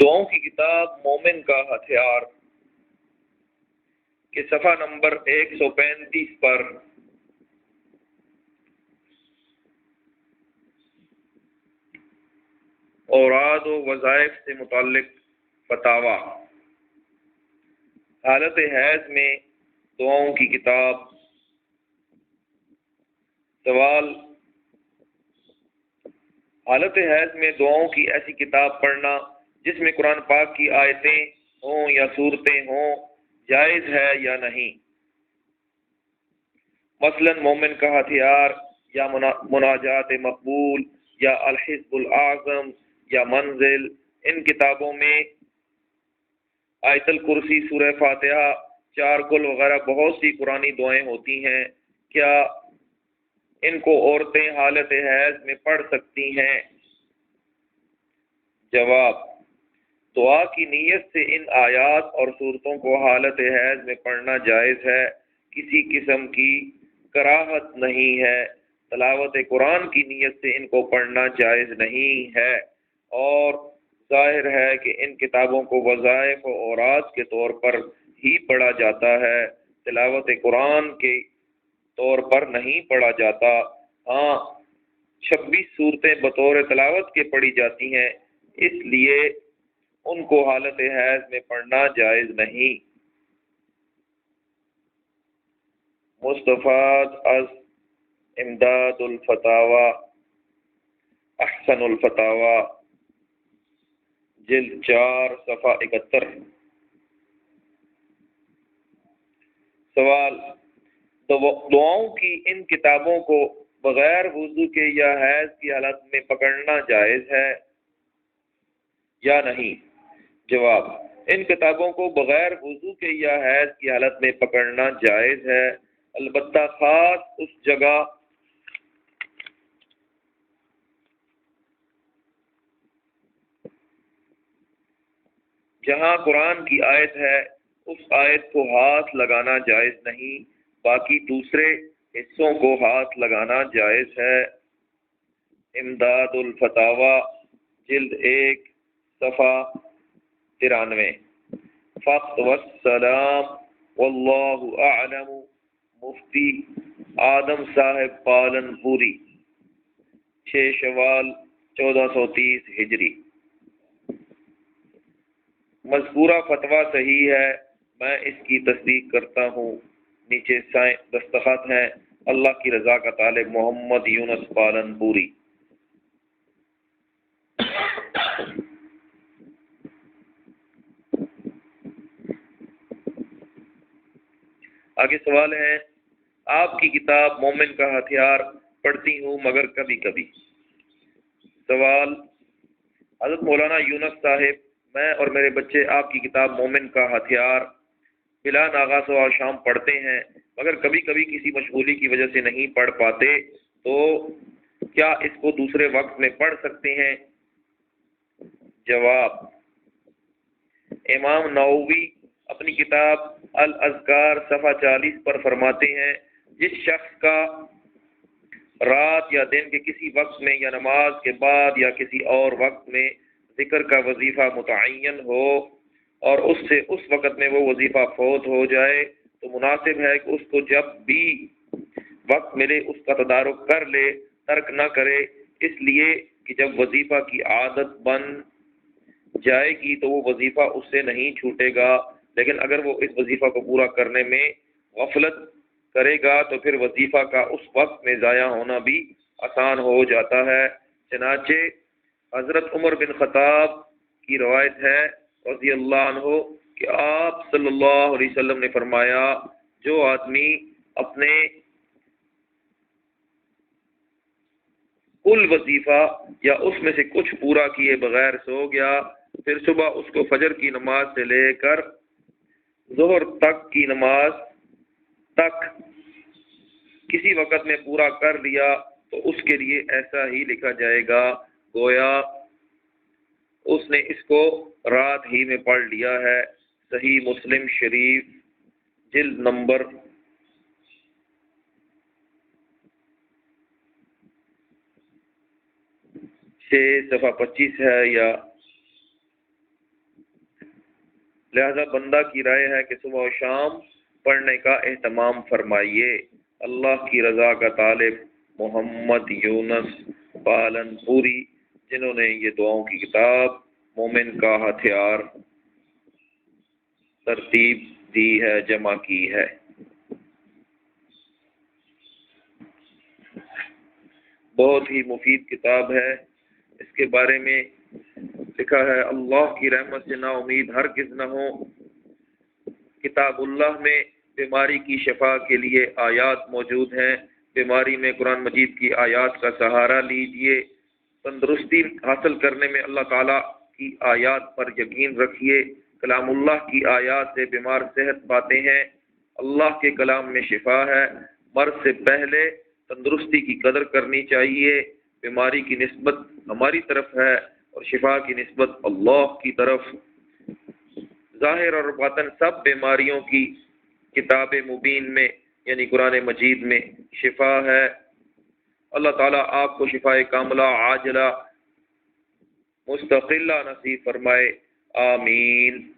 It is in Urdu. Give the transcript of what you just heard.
دعاؤں کی کتاب مومن کا ہتھیار کے صفحہ نمبر 135 پر اوراد وظای سے متعلق فتاوا، حالت حیض میں دعاؤں کی کتاب۔ سوال: حالت حیض میں دعاؤں کی ایسی کتاب پڑھنا جس میں قرآن پاک کی آیتیں ہوں یا صورتیں ہوں، جائز ہے یا نہیں؟ مثلا مومن کا ہتھیار یا مناجات مقبول یا الحزب الاعظم یا منزل، ان کتابوں میں آیت الکرسی، سورہ فاتحہ، چار گل وغیرہ بہت سی قرآنی دعائیں ہوتی ہیں، کیا ان کو عورتیں حالت حیض میں پڑھ سکتی ہیں؟ جواب: دعا کی نیت سے ان آیات اور صورتوں کو حالت حیض میں پڑھنا جائز ہے، کسی قسم کی کراہت نہیں ہے۔ تلاوت قرآن کی نیت سے ان کو پڑھنا جائز نہیں ہے، اور ظاہر ہے کہ ان کتابوں کو وظائف و اوراد کے طور پر ہی پڑھا جاتا ہے، تلاوت قرآن کے طور پر نہیں پڑھا جاتا۔ ہاں، 26 صورتیں بطور تلاوت کے پڑھی جاتی ہیں، اس لیے ان کو حالت حیض میں پڑھنا جائز نہیں۔ مستفاد از امداد الفتاوا، احسن الفتاوا، جلد 4 صفحہ 71۔ سوال: دعاؤں کی ان کتابوں کو بغیر وضو کے یا حیض کی حالت میں پکڑنا جائز ہے یا نہیں؟ جواب: ان کتابوں کو بغیر وضو کے یا حیض کی حالت میں پکڑنا جائز ہے، البتہ خاص اس جگہ جہاں قرآن کی آیت ہے اس آیت کو ہاتھ لگانا جائز نہیں، باقی دوسرے حصوں کو ہاتھ لگانا جائز ہے۔ امداد الفتاوا، جلد 1 صفحہ 93۔ فقط والسلام، واللہ اعلم، مفتی آدم صاحب پالن پوری، 6 شوال 1430 ہجری۔ مذکورہ فتویٰ صحیح ہے، میں اس کی تصدیق کرتا ہوں۔ نیچے دستخط ہیں، اللہ کی رضا کا طالب محمد یونس پالن پوری۔ آگے سوال ہے، آپ کی کتاب مومن کا ہتھیار پڑھتی ہوں مگر کبھی کبھی۔ سوال: حضرت مولانا یونس صاحب، میں اور میرے بچے آپ کی کتاب مومن کا ہتھیار بلا ناغہ صبح شام پڑھتے ہیں، مگر کبھی کبھی کسی مشغولی کی وجہ سے نہیں پڑھ پاتے، تو کیا اس کو دوسرے وقت میں پڑھ سکتے ہیں؟ جواب: امام نووی اپنی کتاب الاذکار صفحہ 40 پر فرماتے ہیں، جس شخص کا رات یا دن کے کسی وقت میں یا نماز کے بعد یا کسی اور وقت میں ذکر کا وظیفہ متعین ہو اور اس سے اس وقت میں وہ وظیفہ فوت ہو جائے، تو مناسب ہے کہ اس کو جب بھی وقت ملے اس کا تدارک کر لے، ترک نہ کرے، اس لیے کہ جب وظیفہ کی عادت بن جائے گی تو وہ وظیفہ اس سے نہیں چھوٹے گا، لیکن اگر وہ اس وظیفہ کو پورا کرنے میں غفلت کرے گا تو پھر وظیفہ کا اس وقت میں ضائع ہونا بھی آسان ہو جاتا ہے۔ چنانچہ حضرت عمر بن خطاب کی روایت ہے رضی اللہ عنہ کہ آپ صلی اللہ علیہ وسلم نے فرمایا، جو آدمی اپنے کل وظیفہ یا اس میں سے کچھ پورا کیے بغیر سو گیا، پھر صبح اس کو فجر کی نماز سے لے کر ظہر تک کی نماز تک کسی وقت میں پورا کر لیا تو اس کے لیے ایسا ہی لکھا جائے گا گویا اس نے اس کو رات ہی میں پڑھ لیا ہے۔ صحیح مسلم شریف، جلد نمبر 6 صفحہ 25 ہے، یا لہذا بندہ کی رائے ہے کہ صبح و شام پڑھنے کا اہتمام فرمائیے۔ اللہ کی رضا کا طالب محمد یونس پالن پوری، جنہوں نے یہ دعاؤں کی کتاب مومن کا ہتھیار ترتیب دی ہے، جمع کی ہے۔ بہت ہی مفید کتاب ہے۔ اس کے بارے میں لکھا ہے، اللہ کی رحمت سے نا امید ہرگز نہ ہو۔ کتاب اللہ میں بیماری کی شفا کے لیے آیات موجود ہیں۔ بیماری میں قرآن مجید کی آیات کا سہارا لیجئے۔ تندرستی حاصل کرنے میں اللہ تعالیٰ کی آیات پر یقین رکھیے۔ کلام اللہ کی آیات سے بیمار صحت پاتے ہیں۔ اللہ کے کلام میں شفا ہے۔ مرض سے پہلے تندرستی کی قدر کرنی چاہیے۔ بیماری کی نسبت ہماری طرف ہے اور شفا کی نسبت اللہ کی طرف۔ ظاہر اور باطن سب بیماریوں کی کتاب مبین میں یعنی قرآن مجید میں شفا ہے۔ اللہ تعالیٰ آپ کو شفا کاملہ عاجلہ مستقلہ نصیب فرمائے، آمین۔